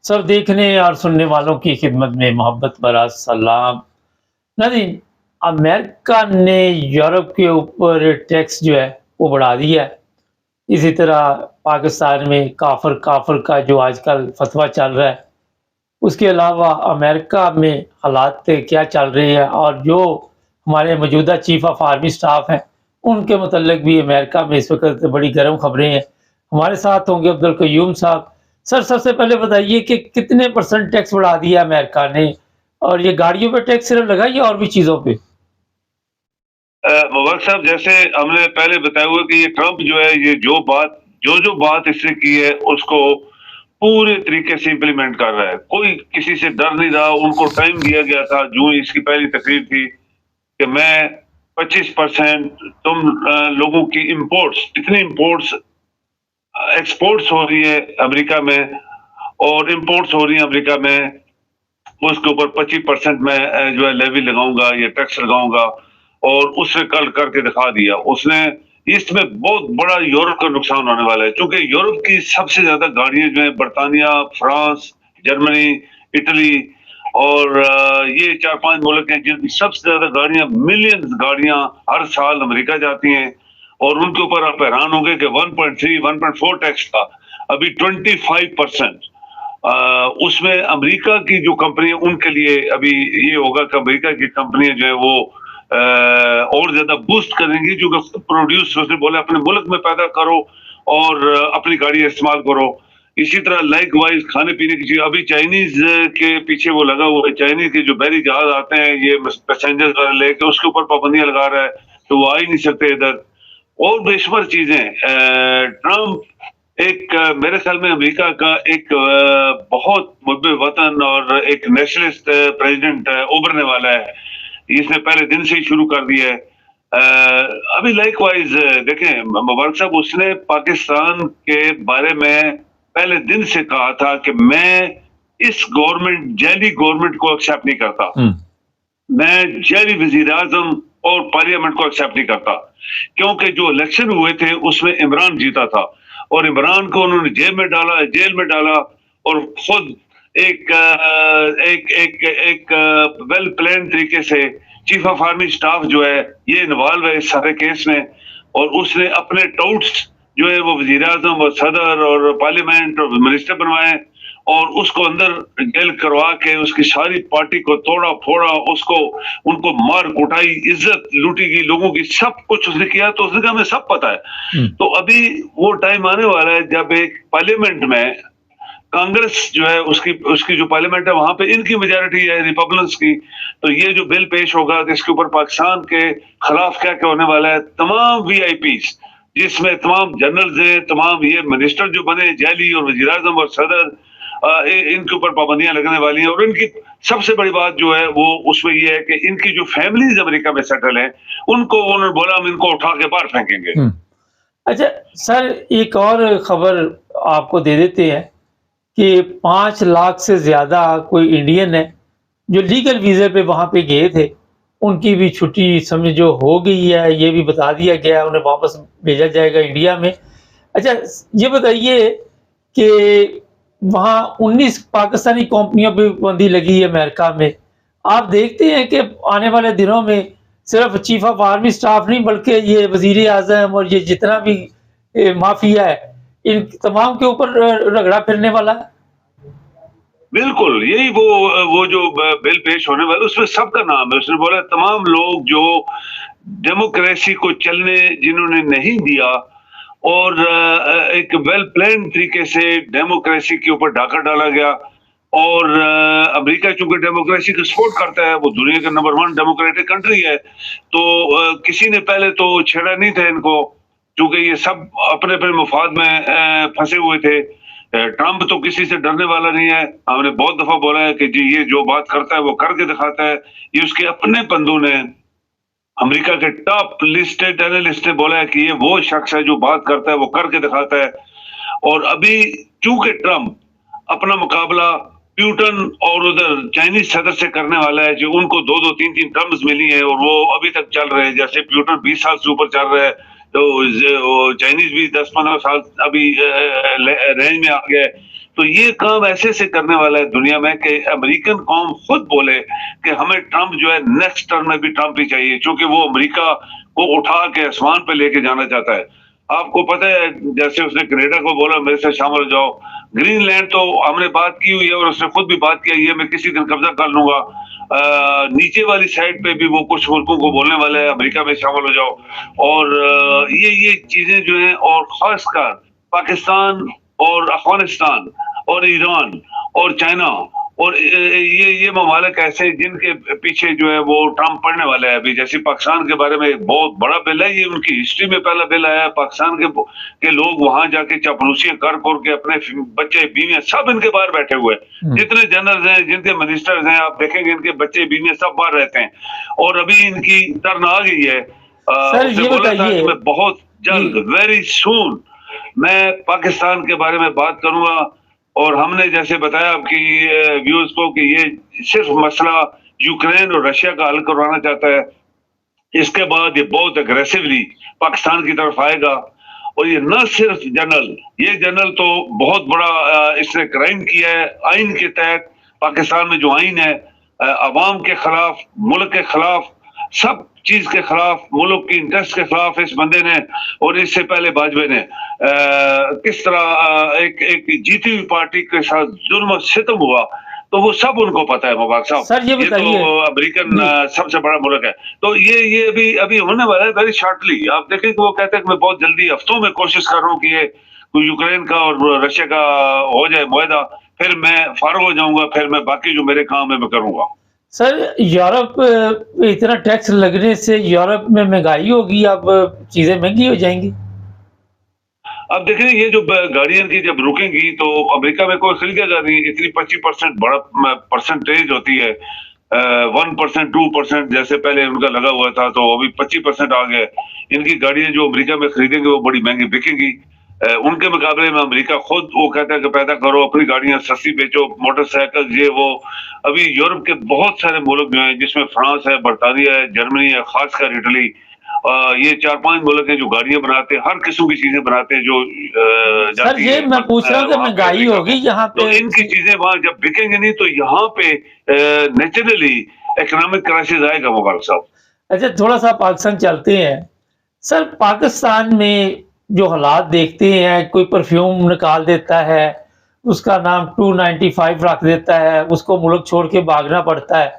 सब देखने और सुनने वालों की खिदमत में मोहब्बत भरा सलाम। नाज़रीन, अमेरिका ने यूरोप के ऊपर टैक्स जो है वो बढ़ा दिया है। इसी तरह पाकिस्तान में काफ़र काफ़र का जो आजकल फतवा चल रहा है, उसके अलावा अमेरिका में हालात क्या चल रहे हैं और जो हमारे मौजूदा चीफ ऑफ आर्मी स्टाफ हैं, उनके मुतल्लिक भी अमेरिका में इस वक़्त बड़ी गर्म खबरें हैं। हमारे साथ होंगे अब्दुल क़य्यूम साहब। सर, सबसे पहले बताइए कि कितने परसेंट टैक्स बढ़ा दिया अमेरिका ने? और ये गाड़ियों पे टैक्स सिर्फ़ लगा या और भी चीज़ों पे? मुबारक साहब, जैसे हमने पहले बताया हुआ कि ये ट्रंप जो है, ये जो बात इसने की है उसको पूरे तरीके से इम्प्लीमेंट कर रहा है। कोई किसी से डर नहीं रहा। उनको टाइम दिया गया था, जो इसकी पहली तकरीर थी कि मैं 25% तुम लोगों की इंपोर्ट्स, इतनी इंपोर्ट्स एक्सपोर्ट्स हो रही है अमेरिका में और इंपोर्ट्स हो रही है अमेरिका में, उसके ऊपर 25% मैं जो है लेवी लगाऊंगा, ये टैक्स लगाऊंगा। और उसने कल करके दिखा दिया उसने। इसमें बहुत बड़ा यूरोप का नुकसान होने वाला है, क्योंकि यूरोप की सबसे ज्यादा गाड़ियां जो है बर्तानिया, फ्रांस, जर्मनी, इटली और ये 4-5 मुल्क हैं जिनकी सबसे ज्यादा गाड़ियां, मिलियंस गाड़ियां हर साल अमेरिका जाती हैं। और उनके ऊपर आप हैरान होंगे कि 1.3 1.4 टैक्स था, अभी 25%। उसमें अमेरिका की जो कंपनी, उनके लिए अभी ये होगा कि अमेरिका की कंपनियां जो है वो और ज्यादा बूस्ट करेंगी, जो प्रोड्यूस, उसने बोला अपने मुल्क में पैदा करो और अपनी गाड़ी इस्तेमाल करो। इसी तरह लाइक वाइज खाने पीने की चीज, अभी चाइनीज के पीछे वो लगा हुआ है। चाइनीज के जो बहरी जहाज आते हैं ये पैसेंजर्स लेके, उसके ऊपर पाबंदियां लगा रहा है, तो वो आ ही नहीं सकते इधर। और बेशुमार चीजें। ट्रंप एक मेरे ख्याल में अमेरिका का एक बहुत मुहब्ब वतन और एक नेशनलिस्ट प्रेसिडेंट उभरने वाला है। इसने पहले दिन से ही शुरू कर दिया है। अभी लाइकवाइज देखें मुबारक साहब, उसने पाकिस्तान के बारे में पहले दिन से कहा था कि मैं इस गवर्नमेंट, जैली गवर्नमेंट को एक्सेप्ट नहीं करता। मैं जैली वजीर आजम और पार्लियामेंट को एक्सेप्ट नहीं करता, क्योंकि जो इलेक्शन हुए थे उसमें इमरान जीता था और इमरान को उन्होंने जेल में डाला और खुद एक एक एक एक वेल प्लान तरीके से चीफ ऑफ आर्मी स्टाफ जो है ये इन्वॉल्व है इस सारे केस में। और उसने अपने टाउट्स जो है वो वजीर आजम और सदर और पार्लियामेंट और मिनिस्टर बनवाए और उसको अंदर जेल करवा के उसकी सारी पार्टी को तोड़ा फोड़ा, उसको उनको मार कुटाई, इज्जत लूटी गई लोगों की, सब कुछ उसने किया। तो उसने कहा हमें सब पता है। तो अभी वो टाइम आने वाला है जब एक पार्लियामेंट में कांग्रेस जो है उसकी उसकी जो पार्लियामेंट है वहां पे इनकी मेजॉरिटी है रिपब्लिकन्स की। तो ये जो बिल पेश होगा कि इसके ऊपर पाकिस्तान के खिलाफ क्या क्या होने वाला है, तमाम वीआईपीस जिसमें तमाम जनरल्स हैं, तमाम ये मिनिस्टर जो बने जैली और वजीर आजम और सदर, इनके ऊपर पाबंदियां लगने वाली हैं। और इनकी सबसे बड़ी बात जो है वो उसमें ये है कि इनकी जो फैमिलीज अमेरिका में सेटल हैं उनको उन्होंने बोला हम इनको उठा के बाहर फेंकेंगे। अच्छा सर, एक और खबर आपको दे देते हैं कि 5 लाख से ज़्यादा कोई इंडियन है जो लीगल वीज़े पे वहाँ पे गए थे, उनकी भी छुट्टी समझो हो गई है, ये भी बता दिया गया है, उन्हें वापस भेजा जाएगा इंडिया में। अच्छा, ये बताइए कि वहाँ 19 पाकिस्तानी कंपनियों पे पाबंदी लगी है अमेरिका में। आप देखते हैं कि आने वाले दिनों में सिर्फ चीफ ऑफ आर्मी स्टाफ नहीं बल्कि ये वज़ीर आज़म और ये जितना भी माफिया है, इन तमाम के ऊपर रगड़ा फिरने वाला है? बिल्कुल, यही वो जो बिल पेश होने वाला उसमें सबका नाम है। उसने बोला तमाम लोग जो डेमोक्रेसी को चलने जिन्होंने नहीं दिया और एक वेल प्लान तरीके से डेमोक्रेसी के ऊपर डाका डाला गया। और अमेरिका चूंकि डेमोक्रेसी को सपोर्ट करता है, वो दुनिया का नंबर 1 डेमोक्रेटिक कंट्री है, तो किसी ने पहले तो छेड़ा नहीं था इनको, क्योंकि ये सब अपने अपने मफाद में फंसे हुए थे। ट्रंप तो किसी से डरने वाला नहीं है। हमने बहुत दफा बोला है कि जी ये जो बात करता है वो करके दिखाता है। ये उसके अपने बंधु ने, अमेरिका के टॉप लिस्टेड एनालिस्ट ने बोला है कि ये वो शख्स है जो बात करता है वो करके दिखाता है। और अभी चूंकि ट्रंप अपना मुकाबला प्यूटन और उधर चाइनीज सदर से करने वाला है, जो उनको 2-2 3-3 टर्म्स मिली हैं और वो अभी तक चल रहे हैं। जैसे प्यूटन 20 साल से ऊपर चल रहा है, तो चाइनीज भी 10-15 साल अभी रेंज में आ गया है। तो ये काम ऐसे ऐसे करने वाला है दुनिया में कि अमेरिकन कौम खुद बोले कि हमें ट्रंप जो है नेक्स्ट टर्म में भी ट्रंप ही चाहिए, क्योंकि वो अमेरिका को उठा के आसमान पे लेके जाना चाहता है। आपको पता है जैसे उसने कनाडा को बोला मेरे से शामिल हो जाओ, ग्रीनलैंड तो हमने बात की हुई है और उसने खुद भी बात की है मैं किसी दिन कब्जा कर लूंगा। नीचे वाली साइड पे भी वो कुछ मुल्कों को बोलने वाला है अमेरिका में शामिल हो जाओ। और ये चीजें जो हैं, और खासकर पाकिस्तान और अफगानिस्तान और ईरान और चाइना और ये ममालिक ऐसे जिनके पीछे जो है वो ट्रंप पढ़ने वाला है। अभी जैसे पाकिस्तान के बारे में एक बहुत बड़ा बिल है, ये उनकी हिस्ट्री में पहला बिल आया है। पाकिस्तान के लोग वहां जाके चापलूसियां कर के अपने बच्चे बीवियां सब इनके बाहर बैठे हुए हैं। जितने जनरल हैं, जिनके मिनिस्टर्स हैं, आप देखेंगे इनके बच्चे बीवियां सब बाहर रहते हैं। और अभी इनकी टर्न आ गई है। सर ये बताइए, मैं बहुत जल्द वेरी सून मैं पाकिस्तान के बारे में बात करूंगा। और हमने जैसे बताया आपकी व्यूज को कि ये सिर्फ मसला यूक्रेन और रशिया का हल करवाना चाहता है। इसके बाद ये बहुत अग्रेसिवली पाकिस्तान की तरफ आएगा। और ये न सिर्फ जनरल, ये जनरल तो बहुत बड़ा इसने क्राइम किया है आइन के तहत। पाकिस्तान में जो आइन है अवाम के खिलाफ, मुल्क के खिलाफ, सब चीज के खिलाफ, मुल्क की इंटरेस्ट के खिलाफ इस बंदे ने और इससे पहले बाजवे ने किस तरह एक जीती हुई पार्टी के साथ जुल्म सितम हुआ, तो वो सब उनको पता है। मुबारक साहब, सर ये तो अमेरिकन सबसे बड़ा मुल्क है। तो ये अभी होने वाला है वेरी शॉर्टली। आप देखें कि वो कहते हैं कि मैं बहुत जल्दी हफ्तों में कोशिश कर रहा हूँ कि ये यूक्रेन का और रशिया का हो जाए मुआहदा, फिर मैं फारग हो जाऊंगा, फिर मैं बाकी जो मेरे काम है मैं करूंगा। सर यूरोप पे इतना टैक्स लगने से यूरोप में महंगाई होगी, अब चीजें महंगी हो जाएंगी। अब देखें ये जो गाड़ियां की जब रुकेंगी तो अमेरिका में कोई खरीदेगा नहीं। इतनी 25% बड़ा परसेंटेज होती है, 1% 2% जैसे पहले उनका लगा हुआ था, तो अभी 25% आ गया। इनकी गाड़ियां जो अमेरिका में खरीदेंगे वो बड़ी महंगी बिकेंगी। उनके मुकाबले में अमेरिका खुद वो कहता है कि पैदा करो अपनी गाड़ियां सस्ती बेचो, मोटरसाइकिल ये वो। अभी यूरोप के बहुत सारे मुल्क जो हैं, जिसमें फ्रांस है, बरतानिया है, जर्मनी है, खासकर इटली, ये 4-5 मुल्क हैं जो गाड़ियां बनाते हैं, हर किस्म की चीजें बनाते हैं जो सर ये मैं पूछ रहा हूँ कि महंगाई होगी यहाँ पे, तो इनकी चीजें वहां जब बिकेंगे नहीं तो यहाँ पे नेचुरली इकोनॉमिक क्राइसिस आएगा। मुबारक साहब, अच्छा थोड़ा सा पाकिस्तान चलते हैं। सर पाकिस्तान में जो हालात देखते हैं, कोई परफ्यूम निकाल देता है, उसका नाम 295 रख देता है, उसको मुल्क छोड़ के भागना पड़ता है।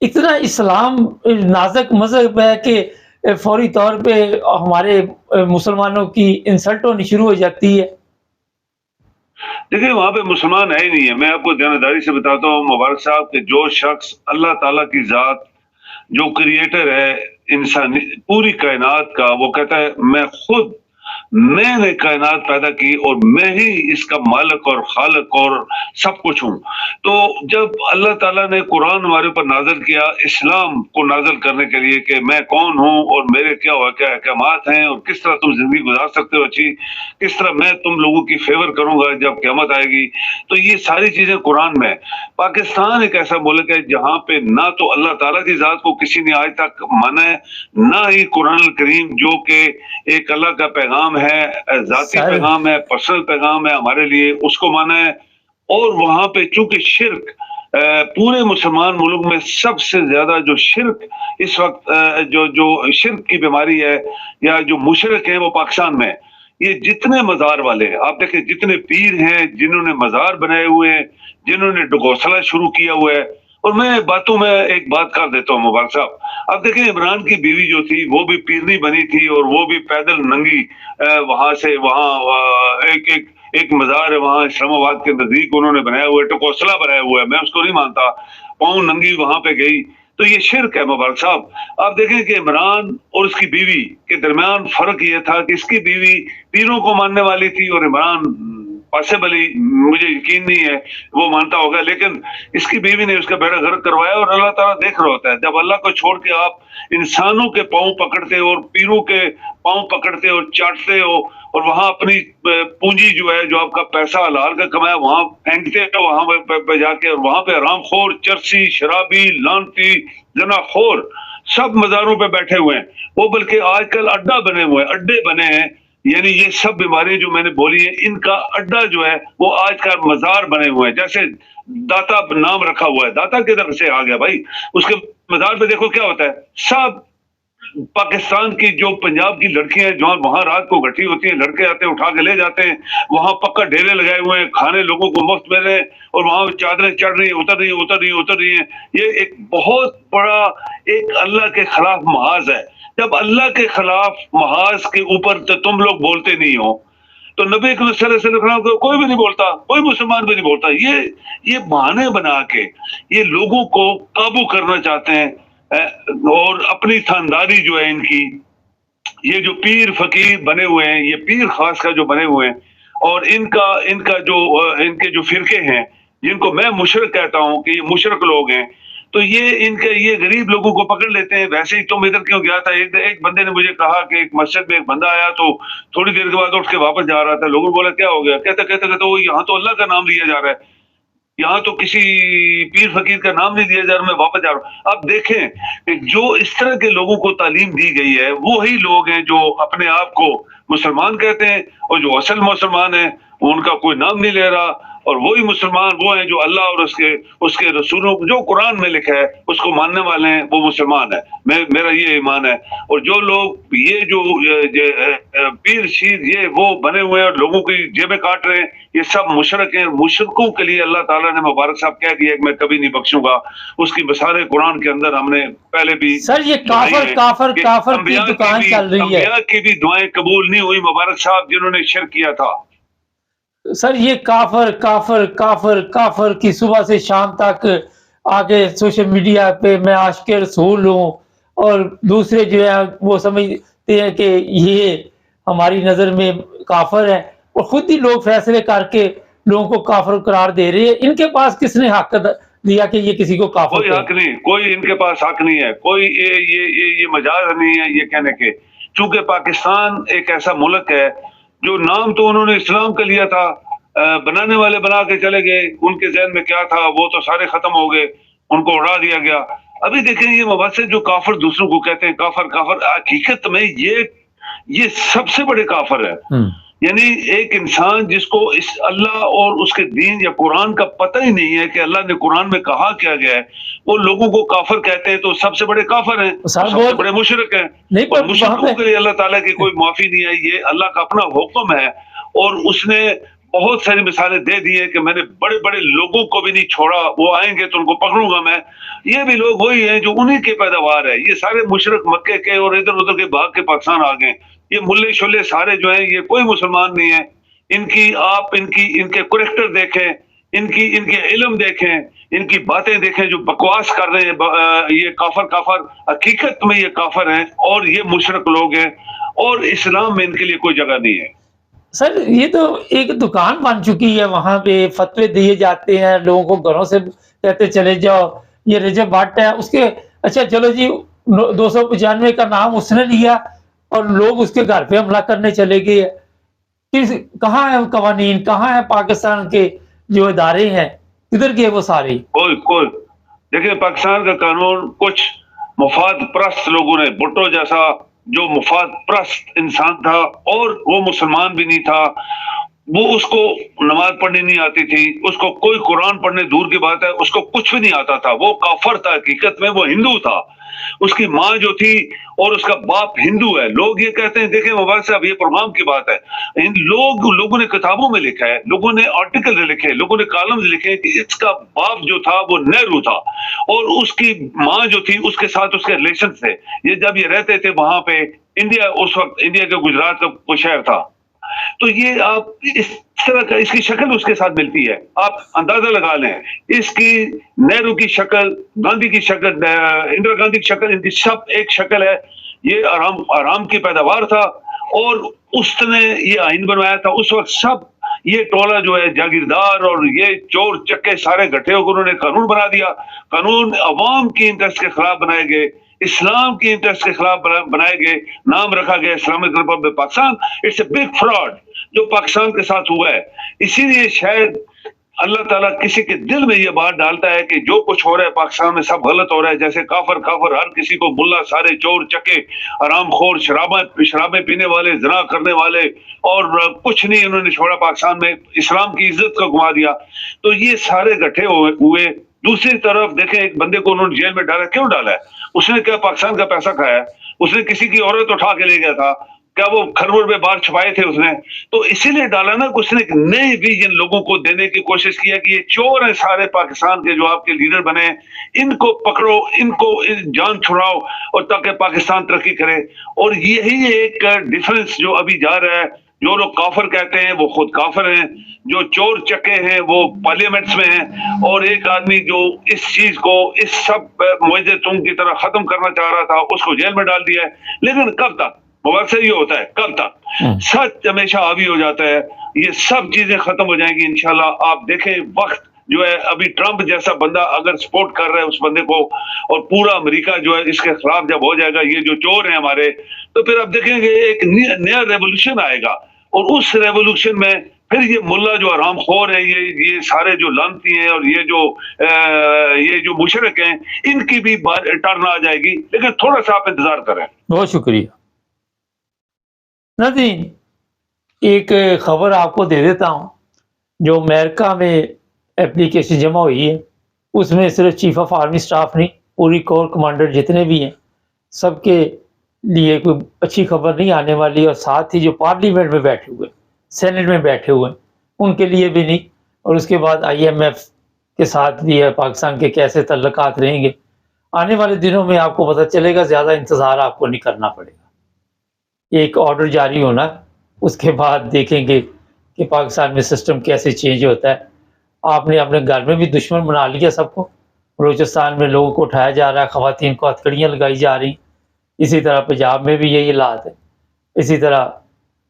इतना इस्लाम नाजुक मजहब है कि फौरी तौर पे हमारे मुसलमानों की इंसल्ट होनी शुरू हो जाती है। देखिए वहां पे मुसलमान है ही नहीं है। मैं आपको जानदारी से बताता हूँ मुबारक साहब कि जो शख्स अल्लाह ताला की जात, जो क्रिएटर है इंसानी पूरी कायनात का, वो कहता है मैंने कायनात पैदा की और मैं ही इसका मालिक और खालिक और सब कुछ हूं। तो जब अल्लाह ताला ने कुरान हमारे ऊपर नाज़िल किया, इस्लाम को नाज़िल करने के लिए कि मैं कौन हूं और मेरे क्या अहकामात हैं और किस तरह तुम जिंदगी गुजार सकते हो अच्छी, किस तरह मैं तुम लोगों की फेवर करूंगा जब क़यामत आएगी, तो ये सारी चीजें कुरान में। पाकिस्तान एक ऐसा मुल्क है जहां पे ना तो अल्लाह ताला की जात को किसी ने आज तक माना है, ना ही कुरान करीम जो कि एक अल्लाह का पैगाम है, जाती पैगाम है, पर्सनल पैगाम है हमारे लिए, उसको माना है। और वहां पे चूंकि शिर्क पूरे मुसलमान मुल्क में सबसे ज्यादा जो शिर्क इस वक्त जो शिर्क की बीमारी है या जो मुशरिक है वो पाकिस्तान में। ये जितने मजार वाले हैं आप देखें, जितने पीर हैं जिन्होंने मजार बनाए हुए हैं, जिन्होंने डगौसला शुरू किया हुआ है। और मैं बातों में एक बात कर देता हूँ मुबारक साहब, अब देखें इमरान की बीवी जो थी वो भी पीरनी बनी थी और वो भी पैदल नंगी वहां से वहां एक मजार है वहां इस्लामाबाद के नजदीक उन्होंने बनाया हुआ है, टकोसला बनाया हुआ है, मैं उसको नहीं मानता, पाँव नंगी वहां पे गई, तो ये शिर्क है मुबारक साहब। आप देखें कि इमरान और उसकी बीवी के दरमियान फर्क ये था कि इसकी बीवी पीरों को मानने वाली थी और इमरान पॉसिबली मुझे यकीन नहीं है वो मानता होगा, लेकिन इसकी बीवी ने उसका बेड़ा गर्क करवाया और अल्लाह ताला देख रहा होता है। जब अल्लाह को छोड़ के आप इंसानों के पांव पकड़ते हो और पीरों के पांव पकड़ते हो, चाटते हो और वहां अपनी पूंजी जो है, जो आपका पैसा हलाल का कमाया वहां फेंकते हो, वहां पे जाके, और वहां पे हरामखोर, चरसी, शराबी, लानती, जनाखोर सब मजारों पे बैठे हुए हैं। वो बल्कि आजकल अड्डे बने हैं यानी ये सब बीमारियां जो मैंने बोली है, इनका अड्डा जो है वो आज का मजार बने हुए हैं। जैसे दाता नाम रखा हुआ है, दाता किधर से आ गया भाई? उसके मजार पे देखो क्या होता है, सब पाकिस्तान की जो पंजाब की लड़कियां हैं, जहां वहां रात को इकट्ठी होती हैं, लड़के आते हैं उठा के ले जाते हैं, वहां पक्का डेरे लगाए हुए हैं, खाने लोगों को मुफ्त मिल रहे हैं, और वहां चादरें चढ़ रही है, उतर रही है, उतर रही है, उतर रही है। ये एक बहुत बड़ा एक अल्लाह के खिलाफ महाज है। जब अल्लाह के खिलाफ महाज के ऊपर तो तुम लोग बोलते नहीं हो, तो नबी अकरम सल्लल्लाहु अलैहि वसल्लम को कोई भी नहीं बोलता, कोई मुसलमान भी नहीं बोलता। ये बहाने बना के ये लोगों को काबू करना चाहते हैं। और अपनी थानदारी जो है इनकी, ये जो पीर फकीर बने हुए हैं, ये पीर खास का जो बने हुए हैं, और इनका इनका जो इनके जो फिरके हैं, जिनको मैं मुशरक कहता हूं कि ये मुशरक लोग हैं, तो ये गरीब लोगों को पकड़ लेते हैं। वैसे ही तुम इधर क्यों गया था? एक बंदे ने मुझे कहा कि एक मस्जिद में एक बंदा आया, तो थोड़ी देर के बाद उठ के वापस जा रहा था। लोगों ने बोला क्या हो गया? कहते कहते कहते वो यहाँ तो अल्लाह का नाम लिया जा रहा है, यहाँ तो किसी पीर फकीर का नाम नहीं दिया जा रहा, मैं वापस जा रहा हूँ। अब देखें कि जो इस तरह के लोगों को तालीम दी गई है, वो ही लोग हैं जो अपने आप को मुसलमान कहते हैं, और जो असल मुसलमान है उनका कोई नाम नहीं ले रहा। और वही मुसलमान वो हैं जो अल्लाह और उसके रसूलों को, जो कुरान में लिखा है, उसको मानने वाले हैं, वो मुसलमान है। मेरा ये ईमान है। और जो लोग ये जो पीर शीर ये वो बने हुए हैं और लोगों की जेबें काट रहे हैं, ये सब मुशरक हैं। मुशरकों के लिए अल्लाह ताला ने मुबारक साहब कह दिया कि मैं कभी नहीं बख्शूंगा। उसकी मिसालें कुरान के अंदर हमने पहले भी सर ये काफर काफर काफर की दुकान चल रही है। अंबिया की भी दुआएं कबूल नहीं हुई, मुबारक साहब जिन्होंने शिरक किया था। सर ये काफर काफर काफर काफर की सुबह से शाम तक आके सोशल मीडिया पे मैं आशिक़ रसूल हूँ, और दूसरे जो है वो समझते हैं कि ये हमारी नज़र में काफर है, और खुद ही लोग फैसले करके लोगों को काफर करार दे रहे हैं। इनके पास किसने हक दिया कि ये किसी को काफर? कोई हक नहीं, कोई इनके पास हक नहीं है, कोई ये मजाज नहीं है ये कहने के। चूंकि पाकिस्तान एक ऐसा मुल्क है जो नाम तो उन्होंने इस्लाम का लिया था, बनाने वाले बना के चले गए, उनके ज़हन में क्या था वो तो सारे खत्म हो गए, उनको उड़ा दिया गया। अभी देखें ये मुबस्सिर जो काफिर दूसरों को कहते हैं काफर काफर, हकीकत में ये सबसे बड़े काफर है। यानी एक इंसान जिसको इस अल्लाह और उसके दीन या कुरान का पता ही नहीं है कि अल्लाह ने कुरान में कहा क्या गया है, वो लोगों को काफर कहते हैं, तो सबसे बड़े काफर हैं, सबसे बड़े मुशरिक हैं। नहीं, और मुशरिकों के लिए अल्लाह ताला की कोई माफी नहीं है, ये अल्लाह का अपना हुक्म है। और उसने बहुत सारी मिसालें दे दी है कि मैंने बड़े बड़े लोगों को भी नहीं छोड़ा, वो आएंगे तो उनको पकड़ूंगा मैं। ये भी लोग वही हैं जो उन्हीं के पैदावार है। ये सारे मुशरिक मक्के के और इधर उधर के भाग के पाकिस्तान आ गए। ये मुल्ले शुल्ले सारे जो हैं ये कोई मुसलमान नहीं है। इनके करैक्टर देखें, इनके इल्म देखें, इनकी बातें देखें, जो बकवास कर रहे हैं ये काफर हकीकत में ये काफर हैं और ये मुशरिक लोग हैं, और इस्लाम में इनके लिए कोई जगह नहीं है। सर ये तो एक दुकान बन चुकी है, वहां पे फतवे दिए जाते हैं, लोगों को घरों से कहते चले जाओ। ये रजब भट्ट है उसके, अच्छा चलो जी 295 का नाम उसने लिया और लोग उसके घर पे हमला करने चले गए। कहाँ है कवानीन, कहाँ है पाकिस्तान के जो इदारे हैं, किधर गए वो सारे? कोई देखिए पाकिस्तान का कानून कुछ मुफाद प्रस्त लोगों ने, भुट्टो जैसा जो मुफाद प्रस्त इंसान था और वो मुसलमान भी नहीं था, वो उसको नमाज पढ़नी नहीं आती थी, उसको कोई कुरान पढ़ने दूर की बात है, उसको कुछ भी नहीं आता था, वो काफर था। हकीकत में वो हिंदू था। उसकी माँ जो थी और उसका बाप हिंदू है। लोग ये कहते हैं, देखें मुबारक साहब ये प्रोग्राम की बात है, लोगों ने किताबों में लिखा है, लोगों ने आर्टिकल लिखे, लोगों ने कॉलम्स लिखे कि इसका बाप जो था वो नेहरू था और उसकी माँ जो थी उसके साथ उसके रिलेशन थे। ये जब ये रहते थे वहां पे इंडिया, उस वक्त इंडिया के गुजरात का कोई शहर था। तो ये आप इस तरह का, इसकी शक्ल उसके साथ मिलती है, आप अंदाजा लगा लें। इसकी नेहरू की शक्ल, गांधी की शक्ल, इंदिरा गांधी की शक्ल, इनकी सब एक शक्ल है। ये आराम की पैदावार था और उसने ये आइन बनवाया था। उस वक्त सब ये टोला जो है जागीरदार और ये चोर चक्के सारे इकट्ठे होकर उन्होंने कानून बना दिया। कानून अवाम की इंटरेस्ट के खिलाफ बनाए गए, इस्लाम की इंटरेस्ट के खिलाफ बनाए गए, नाम रखा गया Islamic Republic Pakistan. It's a big fraud जो पाकिस्तान के साथ हुआ है। इसीलिए शायद अल्लाह ताला किसी के दिल में ये बात डालता है कि जो कुछ हो रहा है पाकिस्तान में सब गलत हो रहा है, जैसे काफर काफर हर किसी को मुल्ला सारे चोर चके हरामखोर शराबें पीने वाले जना करने वाले और कुछ नहीं उन्होंने छोड़ा पाकिस्तान में, इस्लाम की इज्जत को घुमा दिया। तो ये सारे गठे हुए। दूसरी तरफ देखें एक बंदे को उन्होंने जेल में डाला, क्यों डाला है? उसने क्या पाकिस्तान का पैसा खाया है? उसने किसी की औरत उठा के ले गया था? क्या वो खरबुर में बाहर छुपाए थे उसने? तो इसीलिए डाला ना, उसने एक नए विजन लोगों को देने की कोशिश किया कि ये चोर हैं सारे पाकिस्तान के जो आपके लीडर बने, इनको पकड़ो, इनको जान छुड़ाओ और ताकि पाकिस्तान तरक्की करे। और यही एक डिफरेंस जो अभी जा रहा है। जो लोग काफिर कहते हैं वो खुद काफिर हैं, जो चोर चके हैं वो पार्लियामेंट्स में हैं, और एक आदमी जो इस चीज को इस सब मुआवजे तुम की तरह खत्म करना चाह रहा था उसको जेल में डाल दिया है। लेकिन कब तक? मुबारक से ये होता है, कब तक? सच हमेशा हावी हो जाता है। ये सब चीजें खत्म हो जाएंगी इंशाल्लाह। आप देखें वक्त जो है, अभी ट्रंप जैसा बंदा अगर सपोर्ट कर रहा है उस बंदे को, और पूरा अमेरिका जो है इसके खिलाफ जब हो जाएगा, ये जो चोर हैं हमारे, तो फिर आप देखेंगे एक नया रेवोल्यूशन आएगा। और उस रेवोल्यूशन में फिर ये मुल्ला जो हरामखोर है, ये सारे जो लानती हैं और ये जो मुशरिक हैं, इनकी भी टर्न आ जाएगी। लेकिन थोड़ा सा आप इंतजार करें। बहुत शुक्रिया नाज़रीन। एक खबर आपको दे देता हूँ। जो अमेरिका में एप्लीकेशन जमा हुई है उसमें सिर्फ चीफ ऑफ आर्मी स्टाफ नहीं, पूरी कोर कमांडर जितने भी हैं सबके लिए कोई अच्छी खबर नहीं आने वाली। और साथ ही जो पार्लियामेंट में बैठे हुए, सेनेट में बैठे हुए, उनके लिए भी नहीं। और उसके बाद IMF के साथ भी है पाकिस्तान के कैसे तल्लुकात रहेंगे, आने वाले दिनों में आपको पता चलेगा। ज़्यादा इंतज़ार आपको नहीं करना पड़ेगा। एक ऑर्डर जारी होना, उसके बाद देखेंगे कि पाकिस्तान में सिस्टम कैसे चेंज होता है। आपने अपने घर में भी दुश्मन बना लिया सबको। बलूचिस्तान में लोगों को उठाया जा रहा है, ख़वातीन को हथकड़ियाँ लगाई जा रही। इसी तरह पंजाब में भी यही हालात है। इसी तरह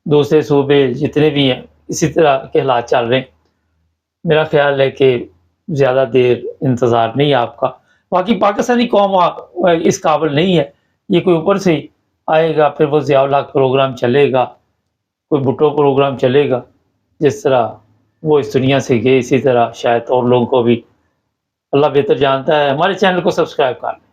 दूसरे सूबे जितने भी हैं इसी तरह के हालात चल रहे हैं। मेरा ख्याल है कि ज़्यादा देर इंतज़ार नहीं आपका। बाकी पाकिस्तानी कौम इस काबिल नहीं है। ये कोई ऊपर से ही आएगा, फिर वो ज़िया-उल-हक प्रोग्राम चलेगा, कोई भुट्टो प्रोग्राम चलेगा। जिस तरह वो इस दुनिया से गए, इसी तरह शायद और लोगों को भी। अल्लाह बेहतर जानता है। हमारे चैनल को सब्सक्राइब कर लें।